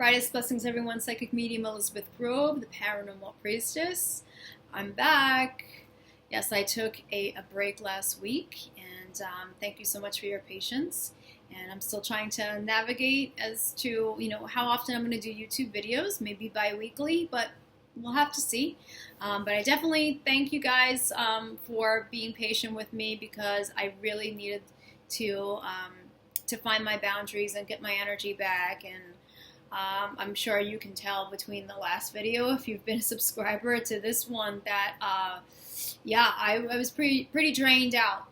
Brightest blessings, everyone. Psychic medium Elizabeth Grove, the Paranormal Priestess. I'm back. Yes, I took a break last week, and thank you so much for your patience. And I'm still trying to navigate as to, how often I'm going to do YouTube videos, maybe bi-weekly, but we'll have to see. But I definitely thank you guys for being patient with me, because I really needed to find my boundaries and get my energy back. And I'm sure you can tell between the last video, if you've been a subscriber, to this one, that I was pretty drained out,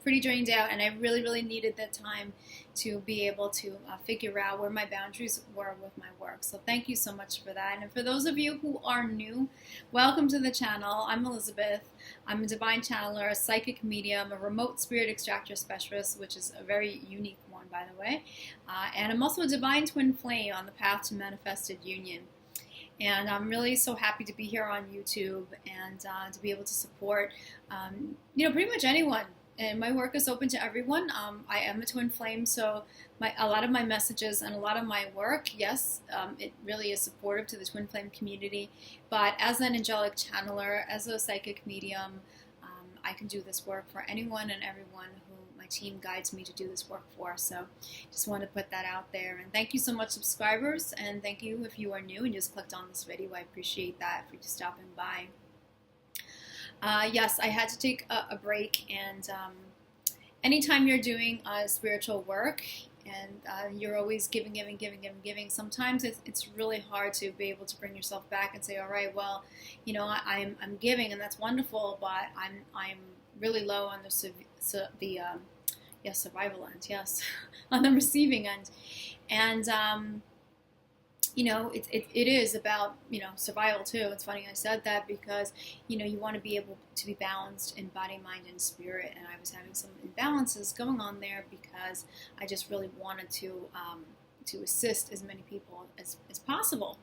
and I really needed that time to be able to figure out where my boundaries were with my work. So thank you so much for that. And for those of you who are new, welcome to the channel. I'm Elizabeth. I'm a divine channeler, a psychic medium, a remote spirit extractor specialist, which is a very unique one, by the way. And I'm also a divine twin flame on the path to manifested union. And I'm really so happy to be here on YouTube and to be able to support, pretty much anyone. And my work is open to everyone. I am a twin flame, so a lot of my messages and a lot of my work, yes, it really is supportive to the twin flame community. But as an angelic channeler, as a psychic medium, I can do this work for anyone and everyone who my team guides me to do this work for. So just want to put that out there. And thank you so much, subscribers. And thank you if you are new and just clicked on this video. I appreciate that for you stopping by. Yes, I had to take a break, and anytime you're doing spiritual work and you're always giving, sometimes it's really hard to be able to bring yourself back and say, all right, well, I'm giving, and that's wonderful, but I'm really low on the survival end, yes, on the receiving end, and it is about, survival too. It's funny I said that, because, you want to be able to be balanced in body, mind, and spirit. And I was having some imbalances going on there, because I just really wanted to assist as many people as possible.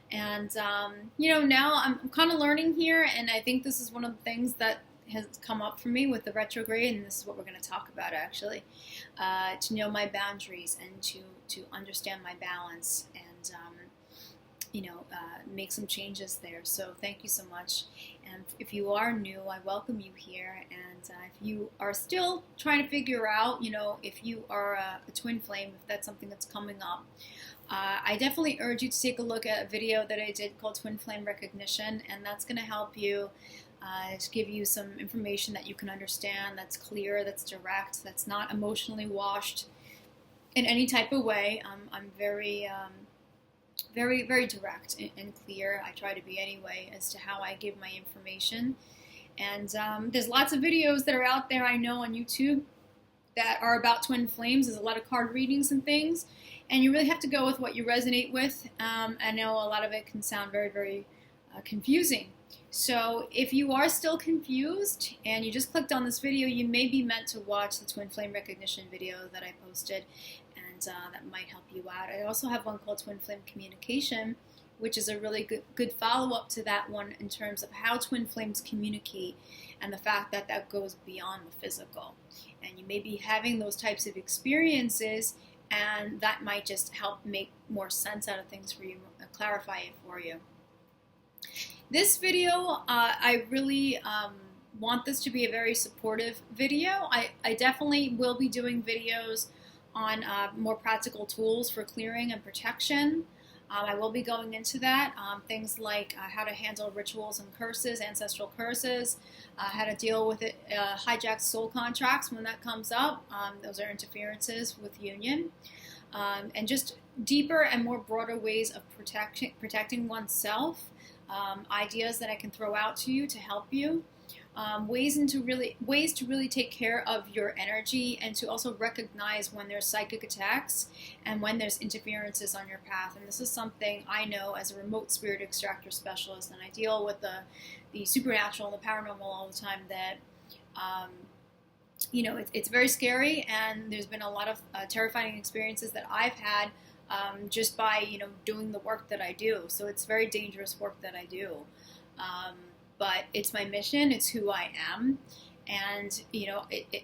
And, now I'm kind of learning here. And I think this is one of the things that has come up for me with the retrograde. And this is what we're going to talk about, actually, to know my boundaries and to understand my balance, and make some changes there. So thank you so much. And if you are new, I welcome you here. And if you are still trying to figure out, if you are a twin flame, if that's something that's coming up, I definitely urge you to take a look at a video that I did called Twin Flame Recognition, and that's going to help you to give you some information that you can understand, that's clear, that's direct, that's not emotionally washed in any type of way. I'm very direct and clear. I try to be anyway, as to how I give my information. And there's lots of videos that are out there, I know, on YouTube that are about twin flames. There's a lot of card readings and things, and you really have to go with what you resonate with. I know a lot of it can sound very confusing. So if you are still confused and you just clicked on this video, you may be meant to watch the Twin Flame Recognition video that I posted, and that might help you out. I also have one called Twin Flame Communication, which is a really good follow-up to that one, in terms of how twin flames communicate, and the fact that that goes beyond the physical. And you may be having those types of experiences, and that might just help make more sense out of things for you, clarify it for you. This video, I really want this to be a very supportive video. I definitely will be doing videos on more practical tools for clearing and protection. I will be going into that. Things like how to handle rituals and curses, ancestral curses, how to deal with it, hijacked soul contracts when that comes up. Those are interferences with union. And just deeper and more broader ways of protecting oneself. Ideas that I can throw out to you to help you. Ways to really take care of your energy, and to also recognize when there's psychic attacks and when there's interferences on your path. And this is something I know as a remote spirit extractor specialist, and I deal with the supernatural and the paranormal all the time, that it's very scary, and there's been a lot of terrifying experiences that I've had just by doing the work that I do. So it's very dangerous work that I do. But it's my mission, it's who I am, and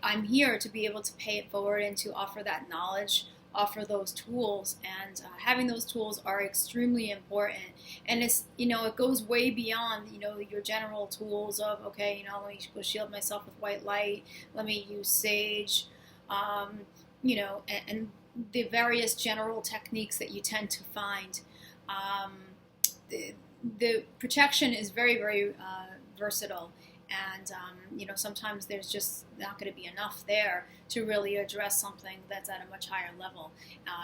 I'm here to be able to pay it forward and to offer that knowledge offer those tools, and having those tools are extremely important. And it's, it goes way beyond, your general tools of, okay, let me go shield myself with white light, let me use sage, and the various general techniques that you tend to find. The protection is very, very versatile, and sometimes there's just not going to be enough there to really address something that's at a much higher level,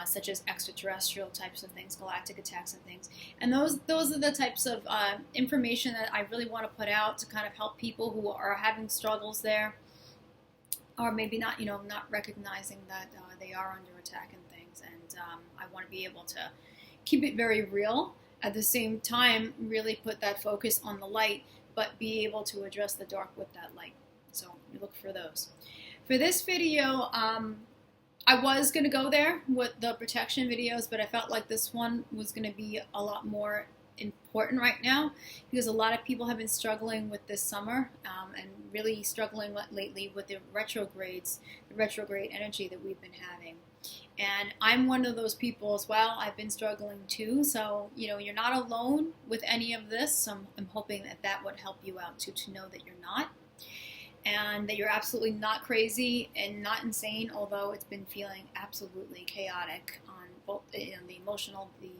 such as extraterrestrial types of things, galactic attacks and things. And those are the types of information that I really want to put out to kind of help people who are having struggles there, or maybe not, not recognizing that they are under attack and things. And I want to be able to keep it very real, at the same time really put that focus on the light, but be able to address the dark with that light. So you look for those. For this video, I was going to go there with the protection videos, but I felt like this one was going to be a lot more important right now, because a lot of people have been struggling with this summer, and really struggling lately with the retrogrades, the retrograde energy that we've been having. And I'm one of those people as well. I've been struggling too. So, you're not alone with any of this. So I'm hoping that would help you out too, to know that you're not, and that you're absolutely not crazy and not insane, although it's been feeling absolutely chaotic on both the emotional, the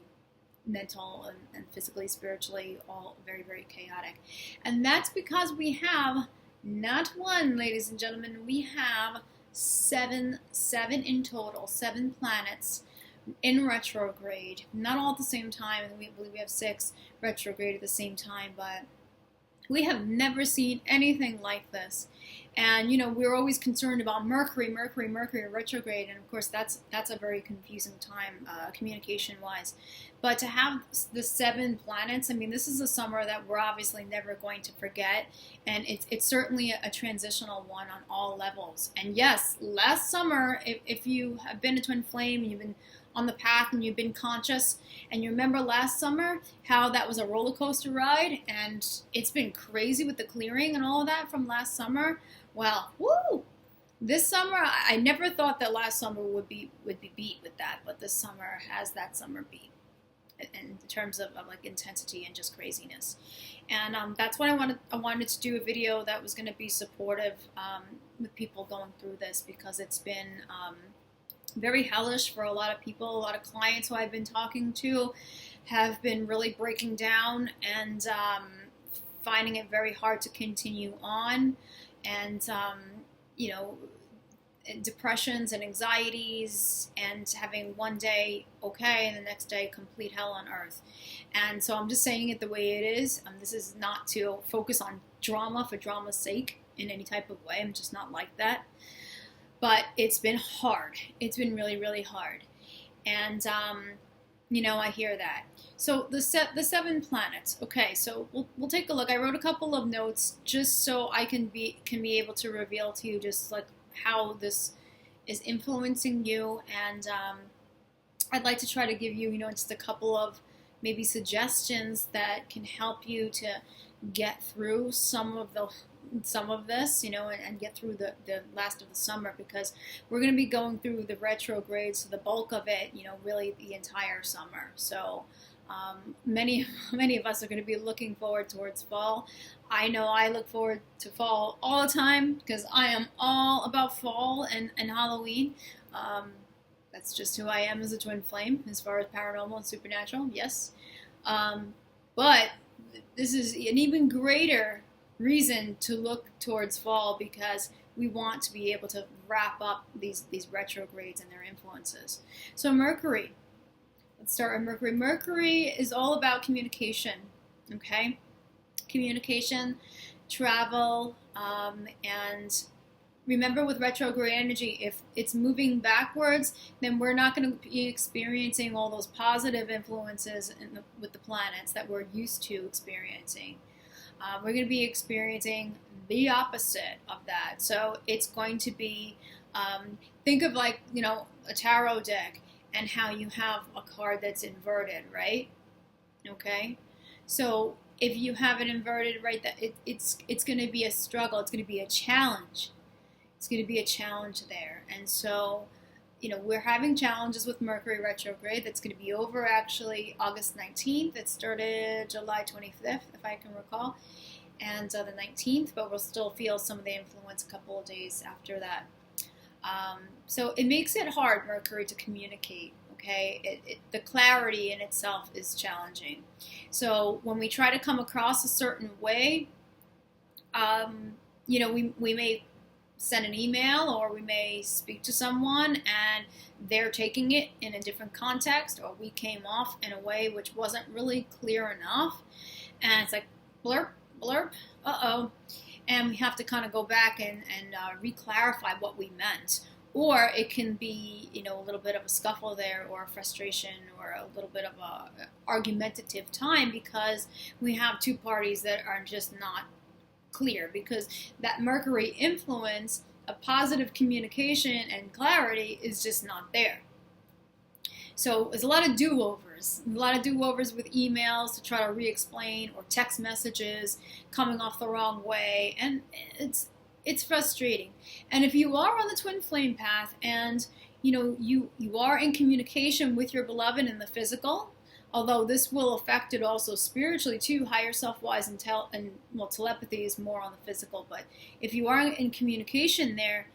mental, and physically, spiritually, all very, very chaotic. And that's because we have not one, ladies and gentlemen, we have seven in total, 7 planets in retrograde, not all at the same time, and we believe we have 6 retrograde at the same time, but we have never seen anything like this. And we're always concerned about Mercury retrograde, and of course that's a very confusing time communication wise. But to have the 7 planets, I mean, this is a summer that we're obviously never going to forget, and it's certainly a transitional one on all levels. And yes, last summer, if you have been a twin flame and you've been on the path and you've been conscious, and you remember last summer how that was a roller coaster ride, and it's been crazy with the clearing and all of that from last summer. Well, woo! This summer, I never thought that last summer would be beat with that, but this summer has that summer beat in terms of like intensity and just craziness. And that's why I wanted to do a video that was going to be supportive with people going through this, because it's been very hellish for a lot of people. A lot of clients who I've been talking to have been really breaking down and finding it very hard to continue on, and depressions and anxieties, and having one day okay and the next day complete hell on earth. And so I'm just saying it the way it is. This is not to focus on drama for drama's sake in any type of way. I'm just not like that. But it's been hard. It's been really, really hard. And, I hear that. So the 7 planets. Okay, so we'll take a look. I wrote a couple of notes just so I can be able to reveal to you just like how this is influencing you. And I'd like to try to give you, just a couple of maybe suggestions that can help you to get through some of this, and get through the last of the summer, because we're going to be going through the retrograde, so the bulk of it, really the entire summer. So many of us are going to be looking forward towards fall. I know I look forward to fall all the time, because I am all about fall and Halloween. That's just who I am as a twin flame, as far as paranormal and supernatural, yes. But this is an even greater reason to look towards fall, because we want to be able to wrap up these retrogrades and their influences. So Mercury, let's start with Mercury. Mercury is all about communication, okay? Communication, travel, and remember with retrograde energy, if it's moving backwards, then we're not going to be experiencing all those positive influences with the planets that we're used to experiencing. We're going to be experiencing the opposite of that. So it's going to be, think of like, a tarot deck, and how you have a card that's inverted, right? Okay? So if you have it inverted, right, that it's going to be a struggle. It's going to be a challenge. It's going to be a challenge there. And so we're having challenges with Mercury retrograde. That's going to be over actually August 19th. It started July 25th, if I can recall, and the 19th, but we'll still feel some of the influence a couple of days after that. So it makes it hard, Mercury, to communicate. Okay, the clarity in itself is challenging. So when we try to come across a certain way, we may send an email, or we may speak to someone and they're taking it in a different context, or we came off in a way which wasn't really clear enough, and it's like blurp, blurp, and we have to kind of go back and re-clarify what we meant. Or it can be, a little bit of a scuffle there, or a frustration, or a little bit of a argumentative time, because we have two parties that are just not clear, because that Mercury influence of positive communication and clarity is just not there. So there's a lot of do-overs with emails to try to re-explain, or text messages coming off the wrong way, and it's frustrating. And if you are on the twin flame path, and you are in communication with your beloved in the physical, although this will affect it also spiritually too, higher self-wise, and telepathy is more on the physical. But if you are in communication there,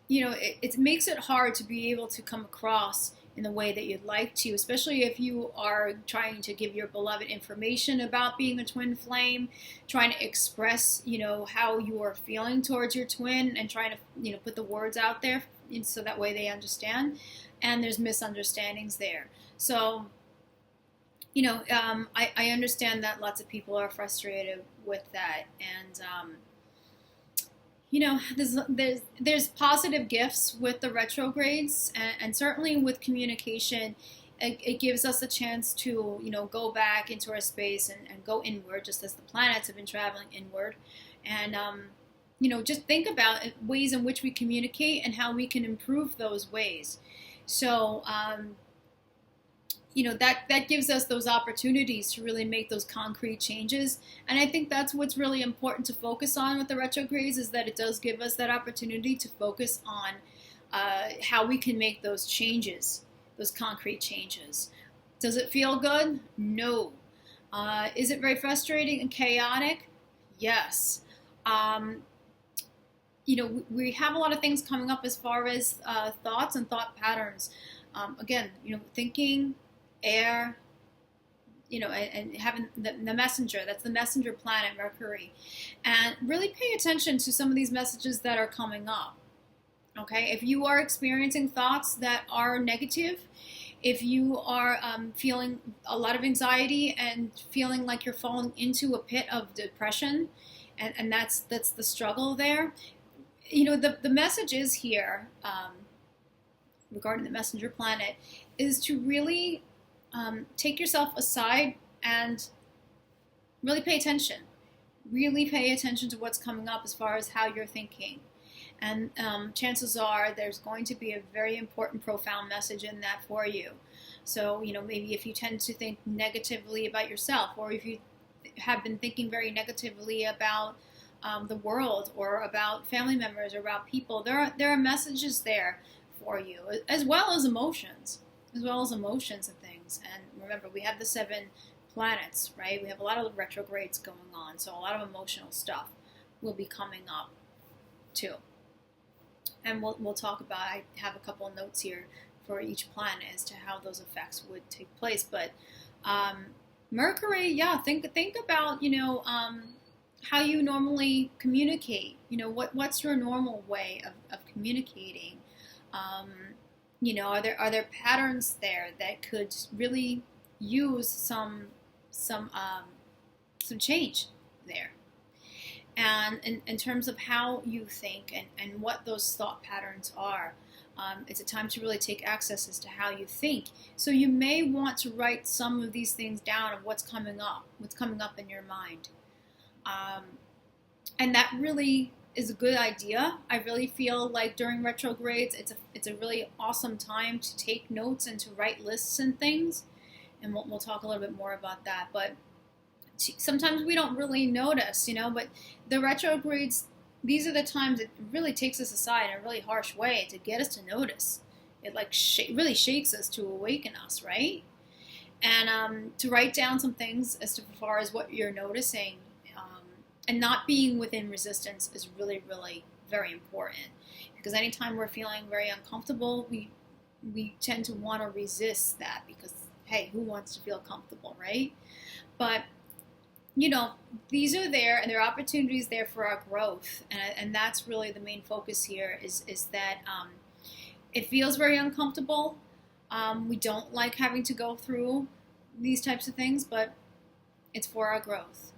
it makes it hard to be able to come across in the way that you'd like to, especially if you are trying to give your beloved information about being a twin flame, trying to express, how you are feeling towards your twin, and trying to, put the words out there so that way they understand. And there's misunderstandings there. So, I understand that lots of people are frustrated with that, and there's positive gifts with the retrogrades, and certainly with communication, it gives us a chance to, go back into our space and go inward, just as the planets have been traveling inward, and just think about ways in which we communicate and how we can improve those ways. So that gives us those opportunities to really make those concrete changes. And I think that's what's really important to focus on with the retrogrades, is that it does give us that opportunity to focus on how we can make those changes, those concrete changes. Does it feel good? No. Is it very frustrating and chaotic? Yes. We have a lot of things coming up as far as thoughts and thought patterns. Again, thinking, air, and having the messenger, that's the messenger planet, Mercury. And really pay attention to some of these messages that are coming up. Okay, if you are experiencing thoughts that are negative, if you are feeling a lot of anxiety and feeling like you're falling into a pit of depression, and that's the struggle there, the message is here, regarding the messenger planet, is to really take yourself aside and really pay attention. Really pay attention to what's coming up as far as how you're thinking. And chances are there's going to be a very important, profound message in that for you. So, maybe if you tend to think negatively about yourself, or if you have been thinking very negatively about the world, or about family members, or about people, there are messages there for you, as well as emotions and things. And remember, we have the 7 planets, right? We have a lot of retrogrades going on, so a lot of emotional stuff will be coming up too. And we'll talk about, I have a couple of notes here for each planet as to how those effects would take place. But Mercury, think about, how you normally communicate. What's your normal way of communicating? Are there patterns there that could really use some change there? And in terms of how you think and what those thought patterns are, it's a time to really take access as to how you think. So you may want to write some of these things down of what's coming up in your mind. And that really is a good idea. I really feel like during retrogrades, it's a really awesome time to take notes and to write lists and things. And we'll talk a little bit more about that. But sometimes we don't really notice, but the retrogrades these are the times it really takes us aside in a really harsh way to get us to notice. It like really shakes us to awaken us, right? And to write down some things as far as what you're noticing, and not being within resistance is really, really very important. Because anytime we're feeling very uncomfortable, we tend to want to resist that because, hey, who wants to feel comfortable, right? But these are there, and there are opportunities there for our growth, and that's really the main focus here. Is that it feels very uncomfortable. We don't like having to go through these types of things, but it's for our growth.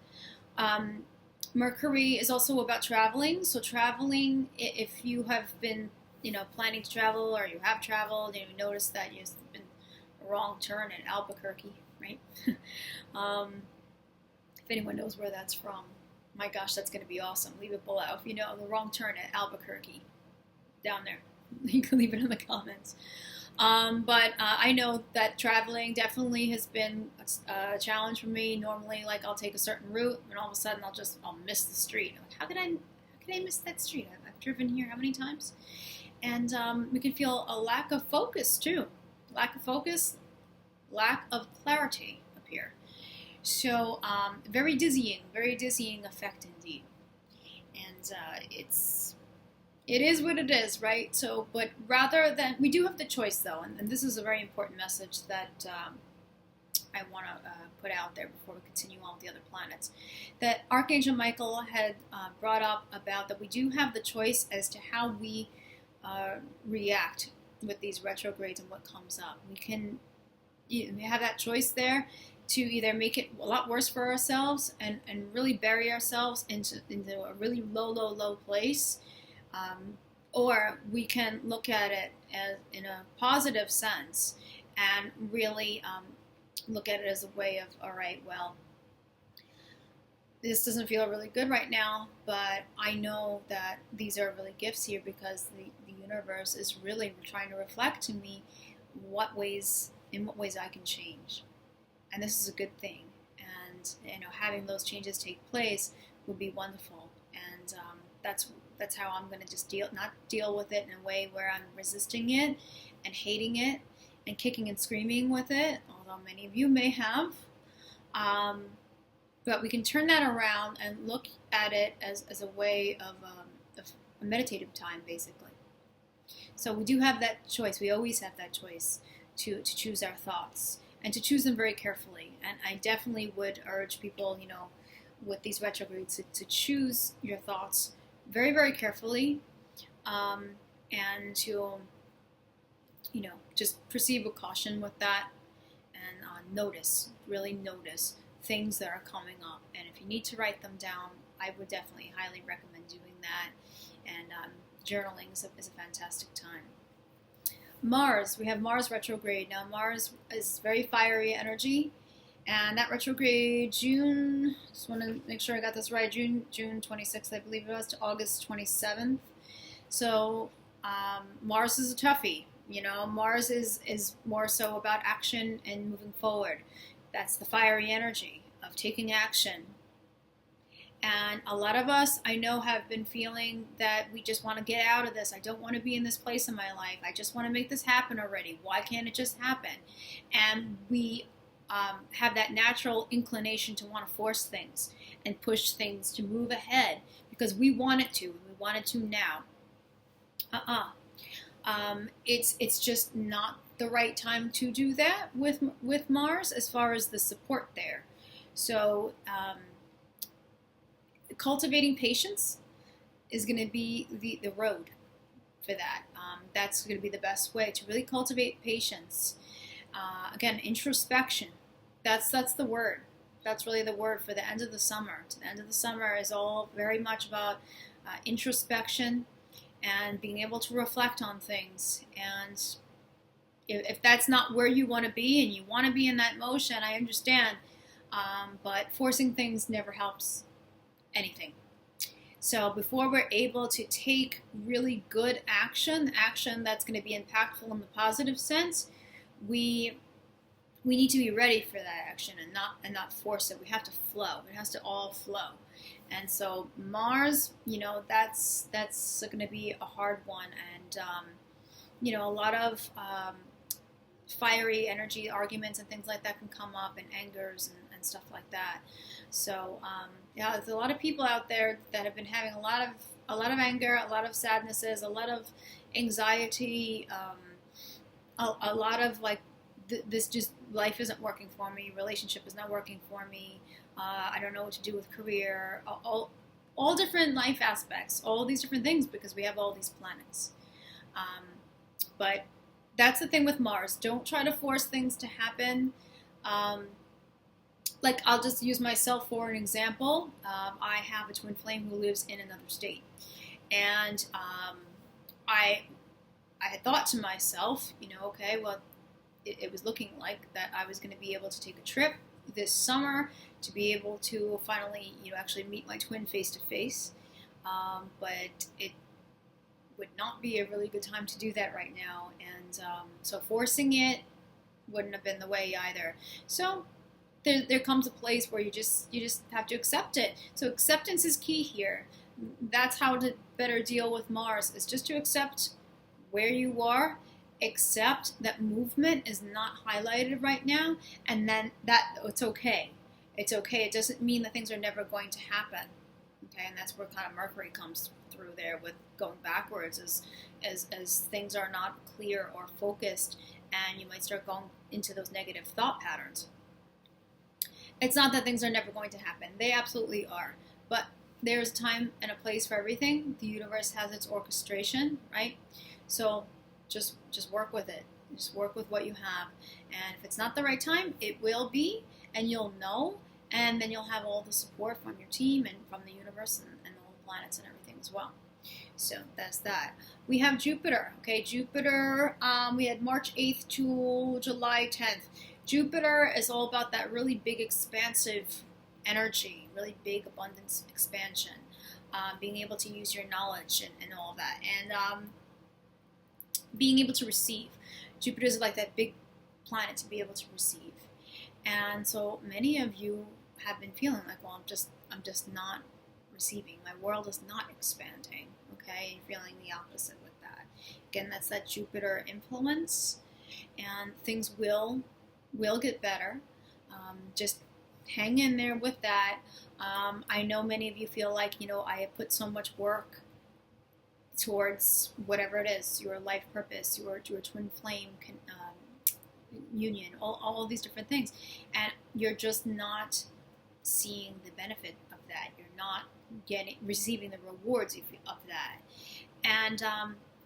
Mercury is also about traveling. So traveling, if you have been, planning to travel, or you have traveled and you notice that you've been a wrong turn at Albuquerque, right? If anyone knows where that's from, my gosh, that's going to be awesome. Leave it below. If you know the wrong turn at Albuquerque, down there, you can leave it in the comments. But I know that traveling definitely has been a challenge for me. Normally, like, I'll take a certain route, and all of a sudden I'll miss the street. Like, how could I miss that street? I've driven here how many times? And we can feel a lack of focus too. Lack of focus, lack of clarity up here. So very dizzying effect indeed. And it is what it is, right? So, but rather than, we do have the choice though, and this is a very important message that I want to put out there before we continue on with the other planets, that Archangel Michael had brought up about that we do have the choice as to how we react with these retrogrades and what comes up. We have that choice there to either make it a lot worse for ourselves and really bury ourselves into a really low place, or we can look at it as in a positive sense and really look at it as a way of, all right, well, this doesn't feel really good right now, but I know that these are really gifts here because the universe is really trying to reflect to me in what ways I can change. And this is a good thing. And having those changes take place would be wonderful. And that's how I'm going to just not deal with it in a way where I'm resisting it and hating it and kicking and screaming with it, although many of you may have. But we can turn that around and look at it as a way of a meditative time, basically. So we do have that choice. We always have that choice to choose our thoughts and to choose them very carefully. And I definitely would urge people, with these retrogrades to choose your thoughts very, very carefully, and to, just proceed with caution with that, and really notice things that are coming up. And if you need to write them down, I would definitely highly recommend doing that. And journaling is a fantastic time. Mars, we have Mars retrograde. Now Mars is very fiery energy, and that retrograde just want to make sure I got this right, June 26th, I believe it was, to August 27th. So Mars is a toughie. Mars is more so about action and moving forward. That's the fiery energy of taking action. And a lot of us, I know, have been feeling that we just want to get out of this. I don't want to be in this place in my life. I just want to make this happen already. Why can't it just happen? And we have that natural inclination to want to force things and push things to move ahead because we want it to. We want it to now. It's just not the right time to do that with Mars as far as the support there. So cultivating patience is going to be the road for that. That's going to be the best way to really cultivate patience. Again, introspection. That's the word. That's really the word for the end of the summer. The end of the summer is all very much about introspection and being able to reflect on things. And if that's not where you want to be and you want to be in that motion, I understand. But forcing things never helps anything. So before we're able to take really good action that's going to be impactful in the positive sense, we need to be ready for that action and not force it. We have to flow. It has to all flow. And so Mars, that's going to be a hard one, and a lot of fiery energy arguments and things like that can come up, and angers and stuff like that. So there's a lot of people out there that have been having a lot of anger, a lot of sadnesses, a lot of anxiety, a lot of like this just life isn't working for me, relationship is not working for me, I don't know what to do with career, all different life aspects, all these different things, because we have all these planets. But that's the thing with Mars. Don't try to force things to happen. Like, I'll just use myself for an example. I have a twin flame who lives in another state. And I had thought to myself, okay, well, it was looking like that I was going to be able to take a trip this summer to be able to finally, actually meet my twin face to face. But it would not be a really good time to do that right now. And so forcing it wouldn't have been the way either. So there comes a place where you just have to accept it. So acceptance is key here. That's how to better deal with Mars, is just to accept where you are, accept that movement is not highlighted right now, and then that it's okay. It's okay. It doesn't mean that things are never going to happen. Okay, and that's where kind of Mercury comes through there with going backwards, as things are not clear or focused, and you might start going into those negative thought patterns. It's not that things are never going to happen. They absolutely are. But there's a time and a place for everything. The universe has its orchestration, right? So just work with it. Just work with what you have. And if it's not the right time, it will be, and you'll know, and then you'll have all the support from your team and from the universe and all the planets and everything as well. So that's that. We have Jupiter. Okay, Jupiter, we had March 8th to July 10th. Jupiter is all about that really big expansive energy, really big abundance expansion, being able to use your knowledge and all of that, and being able to receive. Jupiter is like that big planet to be able to receive. And so many of you have been feeling like, well, I'm just not receiving. My world is not expanding. Okay, you're feeling the opposite with that. Again, that's that Jupiter influence, and things will get better. Just hang in there with that. I know many of you feel like, I have put so much work towards whatever it is, your life purpose, your twin flame union, all of these different things, and you're just not seeing the benefit of that. You're not receiving the rewards of that. And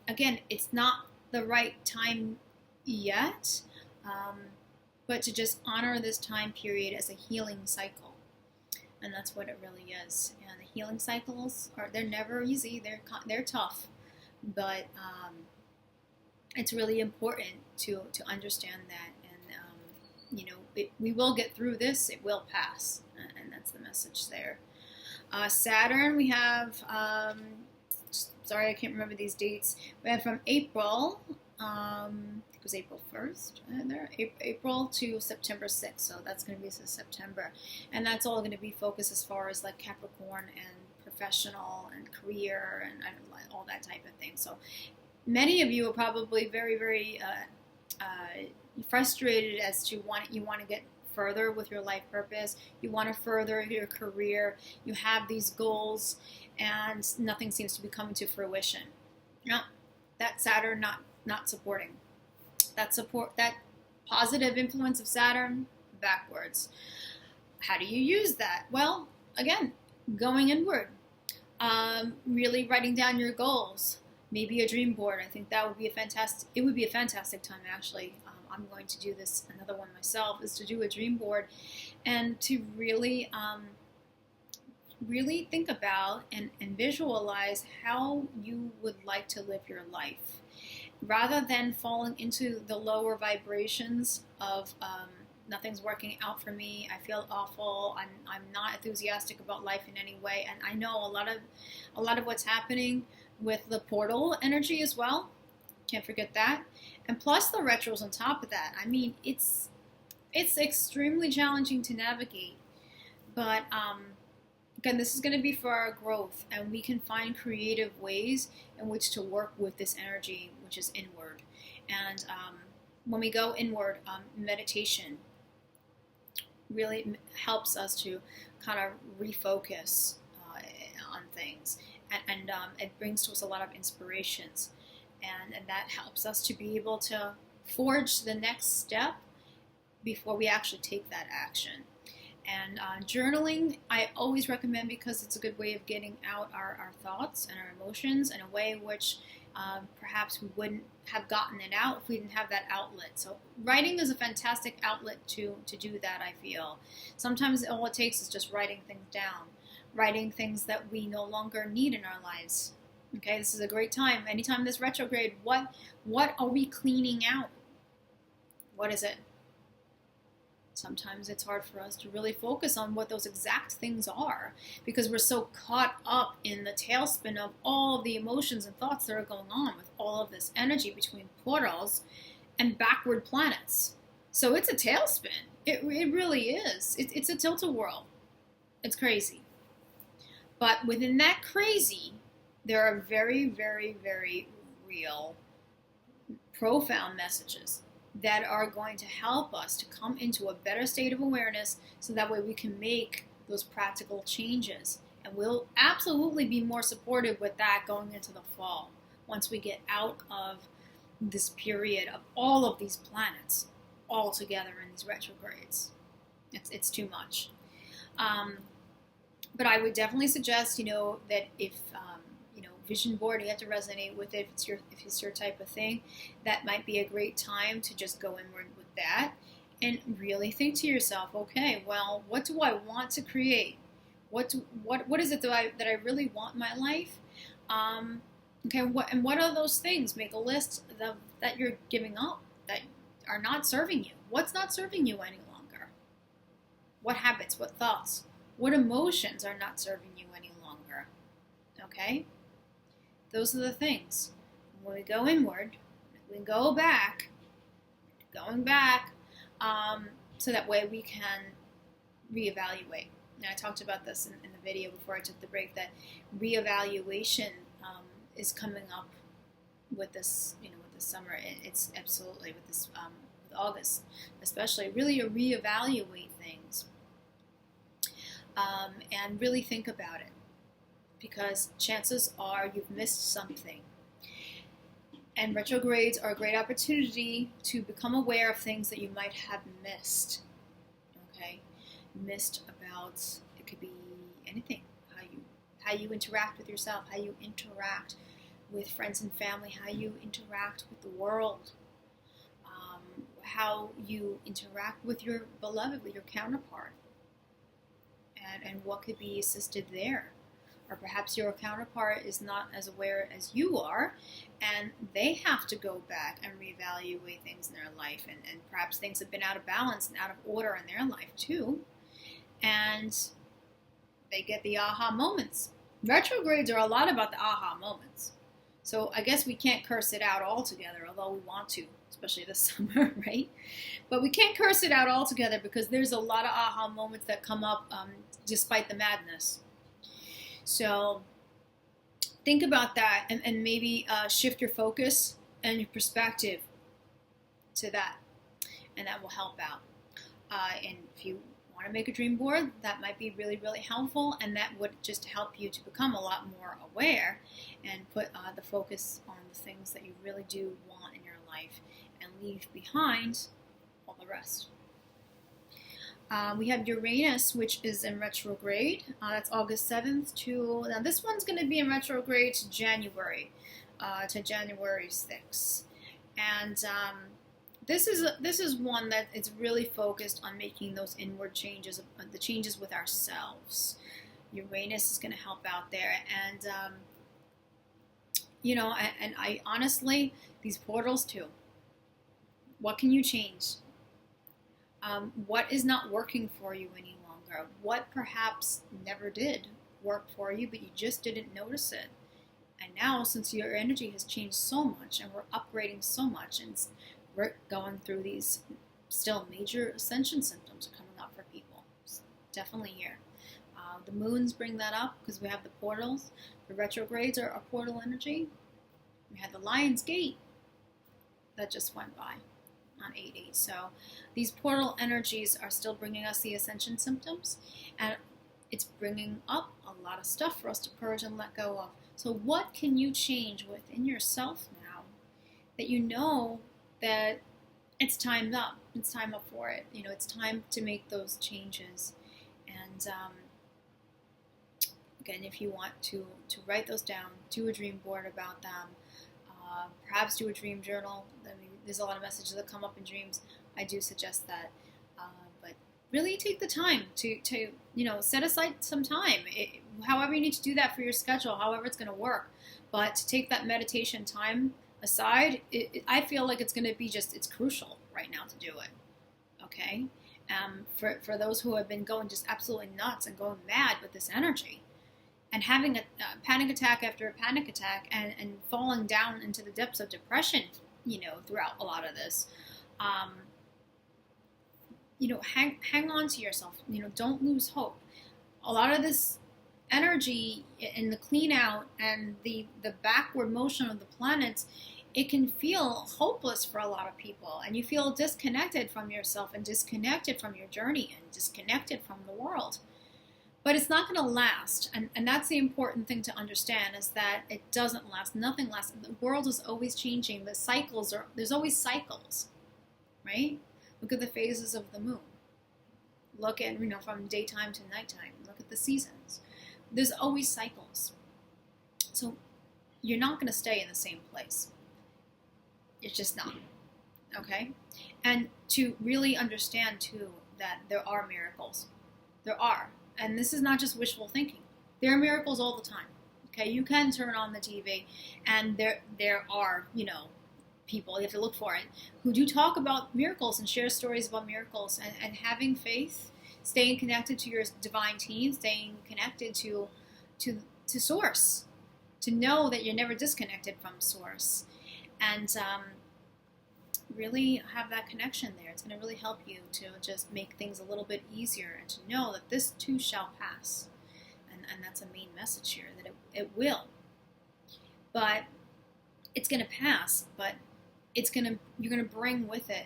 again, it's not the right time yet, but to just honor this time period as a healing cycle. And that's what it really is. And the healing cycles they're never easy. They're tough, but it's really important to understand that. And we will get through this. It will pass, and that's the message there. Saturn, we have. Sorry, I can't remember these dates. We have from April. It was April 1st, April to September 6th, so that's going to be September, and that's all going to be focused as far as like Capricorn and professional and career and all that type of thing. So many of you are probably very, very frustrated as to you want to get further with your life purpose, you want to further your career, you have these goals, and nothing seems to be coming to fruition. That Saturn not supporting. That positive influence of Saturn backwards. How do you use that? Well, again, going inward, really writing down your goals, maybe a dream board. I think that would be it would be a fantastic time, actually. I'm going to do this, another one myself, is to do a dream board and to really think about and visualize how you would like to live your life, rather than falling into the lower vibrations of nothing's working out for me, I feel awful, I'm not enthusiastic about life in any way. And I know a lot of what's happening with the portal energy as well. Can't forget that. And plus the retros on top of that. I mean, it's extremely challenging to navigate. But Again, this is going to be for our growth, and we can find creative ways in which to work with this energy, which is inward. And when we go inward, meditation really helps us to kind of refocus on things, and it brings to us a lot of inspirations, and that helps us to be able to forge the next step before we actually take that action. And journaling, I always recommend, because it's a good way of getting out our thoughts and our emotions in a way which perhaps we wouldn't have gotten it out if we didn't have that outlet. So writing is a fantastic outlet to do that, I feel. Sometimes all it takes is just writing things down, writing things that we no longer need in our lives. Okay, this is a great time. Anytime this retrograde, what are we cleaning out? What is it? Sometimes it's hard for us to really focus on what those exact things are, because we're so caught up in the tailspin of all of the emotions and thoughts that are going on with all of this energy between portals and backward planets. So it's a tailspin. It really is. It's a tilt-a-whirl. It's crazy. But within that crazy, there are very, very, very real, profound messages that are going to help us to come into a better state of awareness, so that way we can make those practical changes. And we'll absolutely be more supportive with that going into the fall, once we get out of this period of all of these planets all together in these retrogrades. It's too much. But I would definitely suggest, that if vision board, you have to resonate with it. If it's your type of thing, that might be a great time to just go inward with that and really think to yourself, okay, well, what do I want to create? What is it that I really want in my life? Okay, what are those things? Make a list that you're giving up, that are not serving you. What's not serving you any longer? What habits? What thoughts? What emotions are not serving you any longer? Okay? Those are the things. When we go inward, we go back, so that way we can reevaluate. And I talked about this in the video before I took the break, that reevaluation is coming up with this, with this summer. It's absolutely with this, with August, especially, really reevaluate things, and really think about it. Because chances are you've missed something. And retrogrades are a great opportunity to become aware of things that you might have missed. Okay? Missed about, it could be anything. How you interact with yourself, how you interact with friends and family, how you interact with the world, how you interact with your beloved, with your counterpart, and what could be assisted there. Or perhaps your counterpart is not as aware as you are, and they have to go back and reevaluate things in their life, and perhaps things have been out of balance and out of order in their life too, and they get the aha moments. Retrogrades are a lot about the aha moments. So I guess we can't curse it out altogether, although we want to, especially this summer, right? But we can't curse it out altogether, because there's a lot of aha moments that come up despite the madness. So think about that, and maybe shift your focus and your perspective to that, and that will help out. And if you want to make a dream board, that might be really, really helpful, and that would just help you to become a lot more aware and put the focus on the things that you really do want in your life, and leave behind all the rest. We have Uranus, which is in retrograde. That's August 7th to, now this one's going to be in retrograde to January 6th. And this is one that is really focused on making those inward changes, the changes with ourselves. Uranus is going to help out there. And, and I honestly, these portals too. What can you change? What is not working for you any longer? What perhaps never did work for you, but you just didn't notice it. And now, since your energy has changed so much, and we're upgrading so much, and we're going through these still major ascension symptoms are coming up for people. It's definitely here. The moons bring that up because we have the portals. The retrogrades are a portal energy. We had the Lion's Gate that just went by on 8/8. So these portal energies are still bringing us the ascension symptoms, and it's bringing up a lot of stuff for us to purge and let go of. So what can you change within yourself now that you know that it's timed up? It's time up for it. It's time to make those changes. And again, if you want to write those down, do a dream board about them. Perhaps do a dream journal. I mean, there's a lot of messages that come up in dreams. I do suggest that. But really take the time to set aside some time. However you need to do that for your schedule, however it's going to work. But to take that meditation time aside, I feel like it's going to be it's crucial right now to do it. Okay? For those who have been going just absolutely nuts and going mad with this energy, and having a panic attack after a panic attack, and falling down into the depths of depression, throughout a lot of this, hang on to yourself. Don't lose hope. A lot of this energy in the clean out and the backward motion of the planets, it can feel hopeless for a lot of people, and you feel disconnected from yourself and disconnected from your journey and disconnected from the world. But it's not going to last, and that's the important thing to understand, is that it doesn't last. Nothing lasts. The world is always changing. There's always cycles, right? Look at the phases of the moon. Look at, from daytime to nighttime. Look at the seasons. There's always cycles. So you're not going to stay in the same place. It's just not, okay? And to really understand, too, that there are miracles. There are. And this is not just wishful thinking. There are miracles all the time. Okay, you can turn on the TV, and there are, people, you have to look for it, who do talk about miracles and share stories about miracles, and having faith, staying connected to your divine team, staying connected to Source, to know that you're never disconnected from Source, and really have that connection there. It's going to really help you to just make things a little bit easier, and to know that this too shall pass. And that's a main message here, that it will. But it's going to pass, but you're going to bring with it,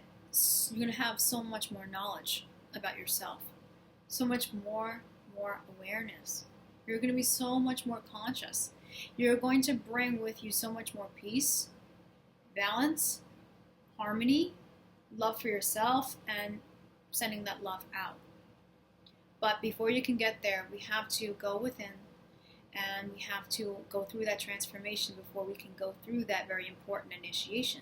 you're going to have so much more knowledge about yourself, so much more awareness. You're going to be so much more conscious. You're going to bring with you so much more peace, balance, harmony, love for yourself, and sending that love out. But before you can get there, we have to go within, and we have to go through that transformation before we can go through that very important initiation.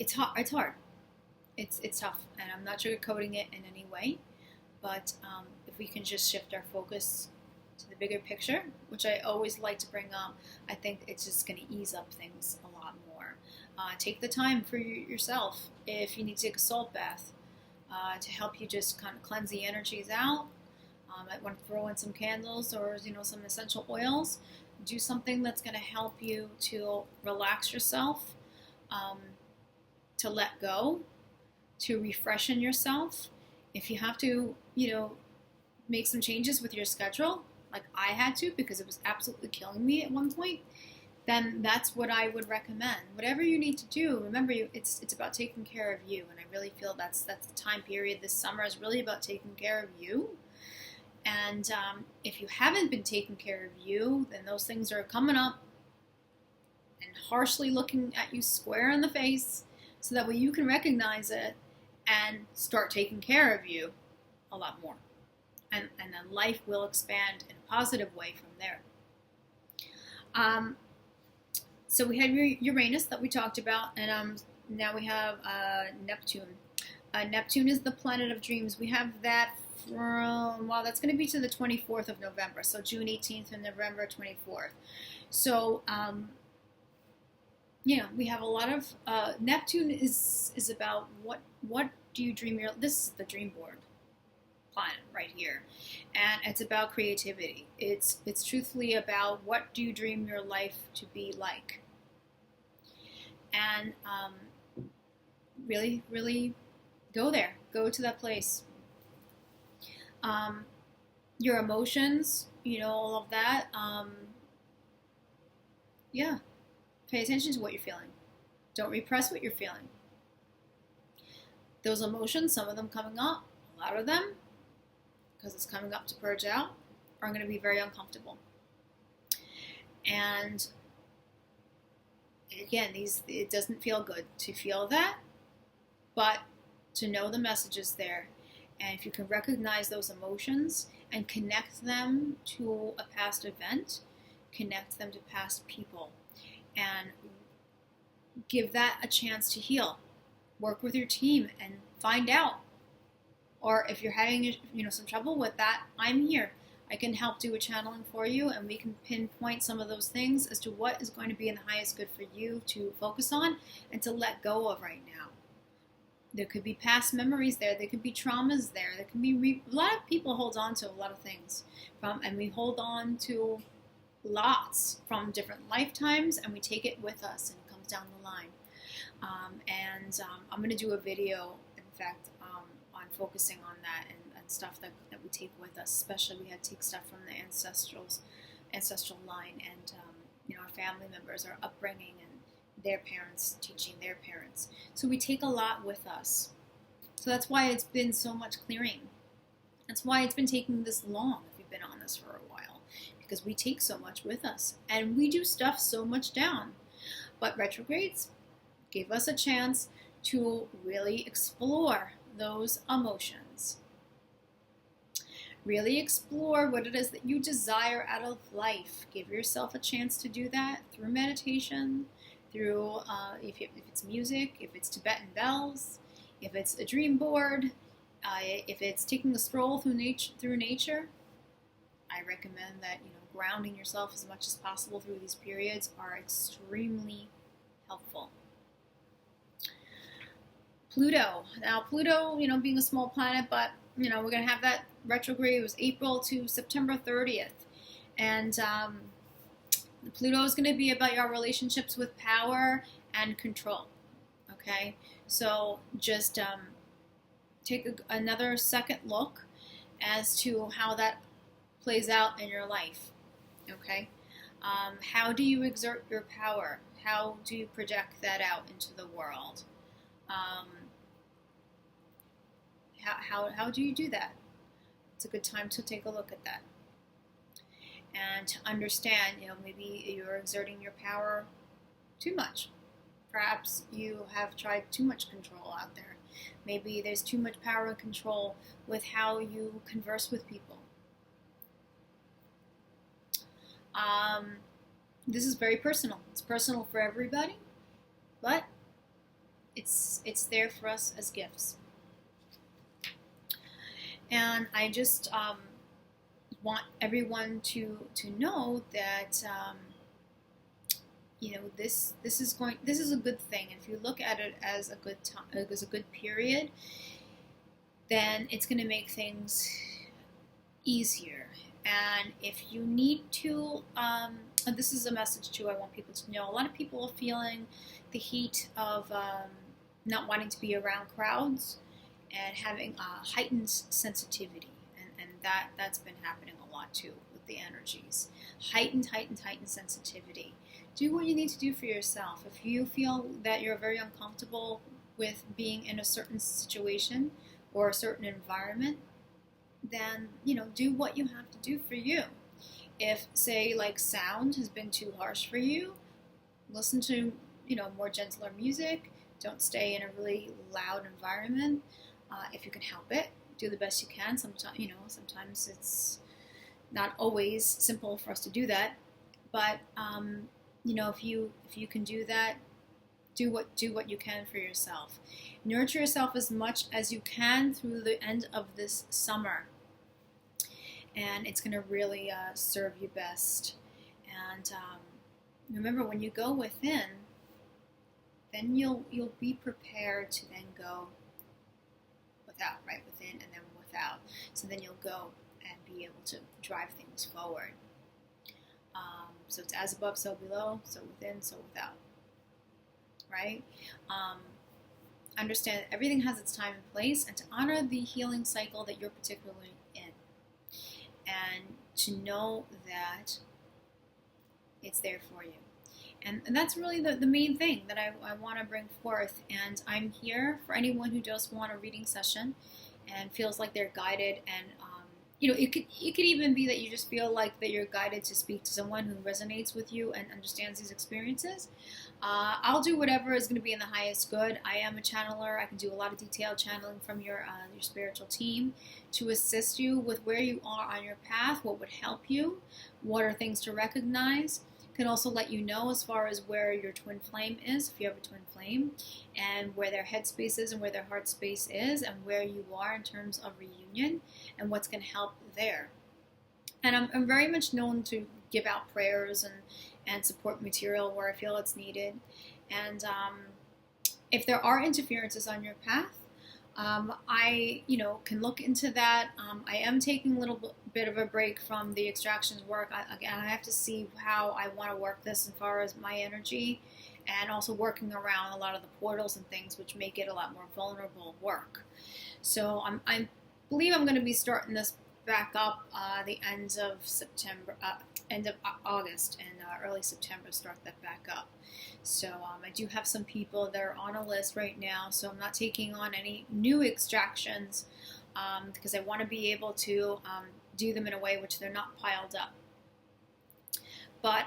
It's hard. It's tough, and I'm not sugarcoating it in any way. But if we can just shift our focus to the bigger picture, which I always like to bring up, I think it's just going to ease up things a lot more. Take the time for yourself. If you need to take a salt bath to help you just kind of cleanse the energies out, might want to throw in some candles or some essential oils. Do something that's going to help you to relax yourself, to let go, to refreshen yourself. If you have to, make some changes with your schedule, like I had to because it was absolutely killing me at one point, then that's what I would recommend. Whatever you need to do, remember, it's about taking care of you, and I really feel that's the time period. This summer is really about taking care of you. And if you haven't been taking care of you, then those things are coming up and harshly looking at you square in the face, so that way you can recognize it and start taking care of you a lot more. And then life will expand in a positive way from there. So we had Uranus that we talked about, and now we have Neptune. Neptune is the planet of dreams. We have that from, that's going to be to the 24th of November, so June 18th and November 24th. So, we have a lot of, Neptune is about what do you dream this is the dream board planet right here, and it's about creativity. It's truthfully about what do you dream your life to be like, and really, really go there. Go to that place. Your emotions, all of that. Yeah. Pay attention to what you're feeling. Don't repress what you're feeling. Those emotions, some of them coming up, a lot of them, because it's coming up to purge out, are going to be very uncomfortable. And again, it doesn't feel good to feel that, but to know the message is there. And if you can recognize those emotions and connect them to a past event, connect them to past people, and give that a chance to heal. Work with your team and find out. Or if you're having some trouble with that, I'm here. I can help do a channeling for you, and we can pinpoint some of those things as to what is going to be in the highest good for you to focus on and to let go of right now. There could be past memories there. There could be traumas there. There can be a lot of people hold on to a lot of things and we hold on to lots from different lifetimes, and we take it with us, and it comes down the line. I'm going to do a video, in fact, on focusing on that and stuff that we take with us. Especially, we had to take stuff from the ancestral line, and our family members, our upbringing, and their parents teaching their parents. So we take a lot with us. So that's why it's been so much clearing. That's why it's been taking this long if you've been on this for a while, because we take so much with us and we do stuff so much down. But retrogrades give us a chance to really explore those emotions. Really explore what it is that you desire out of life. Give yourself a chance to do that through meditation, through if it's music, if it's Tibetan bells, if it's a dream board, if it's taking a stroll through nature. I recommend that grounding yourself as much as possible through these periods are extremely helpful. Pluto. Now Pluto, being a small planet, but we're going to have that retrograde. It was April to September 30th. And Pluto is going to be about your relationships with power and control. Okay? So just take another second look as to how that plays out in your life. Okay? How do you exert your power? How do you project that out into the world? How do you do that? It's a good time to take a look at that. And to understand, maybe you're exerting your power too much. Perhaps you have tried too much control out there. Maybe there's too much power and control with how you converse with people. This is very personal. It's personal for everybody, but it's there for us as gifts. And I just want everyone to know that this is a good thing. If you look at it as a good time, as a good period, then it's going to make things easier. And if you need to, and this is a message too, I want people to know. A lot of people are feeling the heat of not wanting to be around crowds and having a heightened sensitivity, and that's been happening a lot too with the energies. Heightened sensitivity. Do what you need to do for yourself. If you feel that you're very uncomfortable with being in a certain situation or a certain environment, then do what you have to do for you. If, say, like sound has been too harsh for you, listen to more gentler music. Don't stay in a really loud environment. If you can help it, do the best you can. Sometimes it's not always simple for us to do that, but if you can do that, do what you can for yourself. Nurture yourself as much as you can through the end of this summer, and it's going to really serve you best. And remember, when you go within, then you'll be prepared to then go without, right? Within and then without. So then you'll go and be able to drive things forward. So it's as above, so below, so within, so without. Right? understand that everything has its time and place, and to honor the healing cycle that you're particularly in, and to know that it's there for you. And that's really the main thing that I want to bring forth. And I'm here for anyone who just want a reading session and feels like they're guided. And it could even be that you just feel like that you're guided to speak to someone who resonates with you and understands these experiences. I'll do whatever is going to be in the highest good. I am a channeler. I can do a lot of detailed channeling from your spiritual team to assist you with where you are on your path, what would help you, what are things to recognize. Can also let you know as far as where your twin flame is, if you have a twin flame, and where their headspace is and where their heart space is, and where you are in terms of reunion and what's going to help there. And I'm very much known to give out prayers and support material where I feel it's needed. And if there are interferences on your path, I can look into that. I am taking a little bit of a break from the extractions work. I have to see how I want to work this as far as my energy, and also working around a lot of the portals and things, which make it a lot more vulnerable work. So I believe I'm going to be starting this back up the end of September, end of August, and early September, start that back up. So I do have some people that are on a list right now, so I'm not taking on any new extractions because I want to be able to do them in a way which they're not piled up. But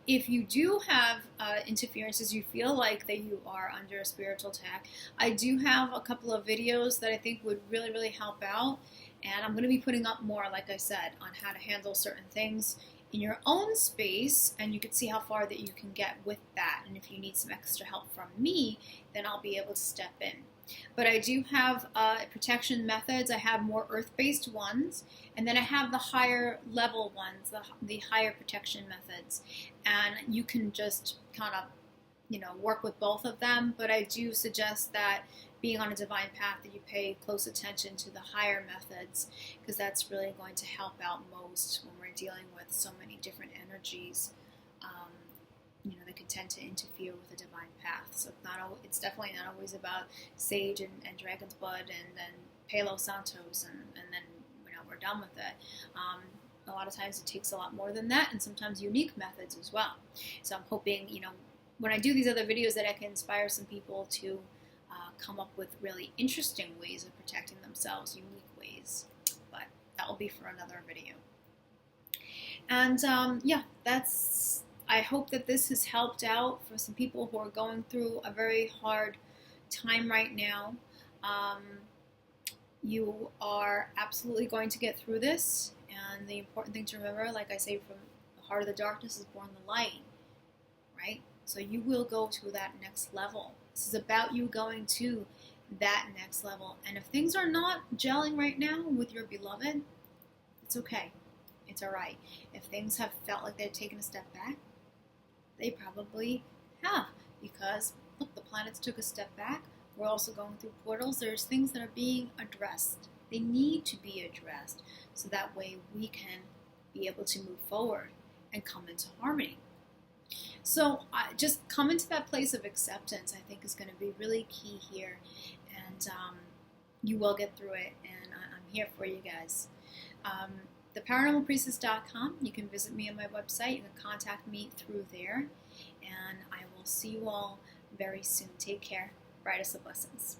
if you do have interferences, you feel like that you are under a spiritual attack, I do have a couple of videos that I think would really, really help out. And I'm going to be putting up more, like I said, on how to handle certain things in your own space, and you can see how far that you can get with that. And if you need some extra help from me, then I'll be able to step in. But I do have protection methods. I have more earth-based ones, and then I have the higher level ones, the higher protection methods. And you can just kind of, work with both of them. But I do suggest that being on a divine path, that you pay close attention to the higher methods, because that's really going to help out most when we're dealing with so many different energies that can tend to interfere with the divine path. So it's definitely not always about sage and dragon's blood and then Palo Santos and then we're done with it. A lot of times it takes a lot more than that, and sometimes unique methods as well. So I'm hoping, when I do these other videos, that I can inspire some people to come up with really interesting ways of protecting themselves, unique ways. But that will be for another video. And I hope that this has helped out for some people who are going through a very hard time right now. You are absolutely going to get through this, and the important thing to remember, like I say, from the heart of the darkness is born the light, right? So you will go to that next level. This is about you going to that next level. And if things are not gelling right now with your beloved, it's okay. It's all right. If things have felt like they're taking a step back, they probably have, because look, the planets took a step back. We're also going through portals. There's things that are being addressed. They need to be addressed, so that way we can be able to move forward and come into harmony. So just come into that place of acceptance, I think, is going to be really key here. And you will get through it, and I'm here for you guys. Paranormalpriestess.com. You can visit me on my website. You can contact me through there. And I will see you all very soon. Take care. Brightest of blessings.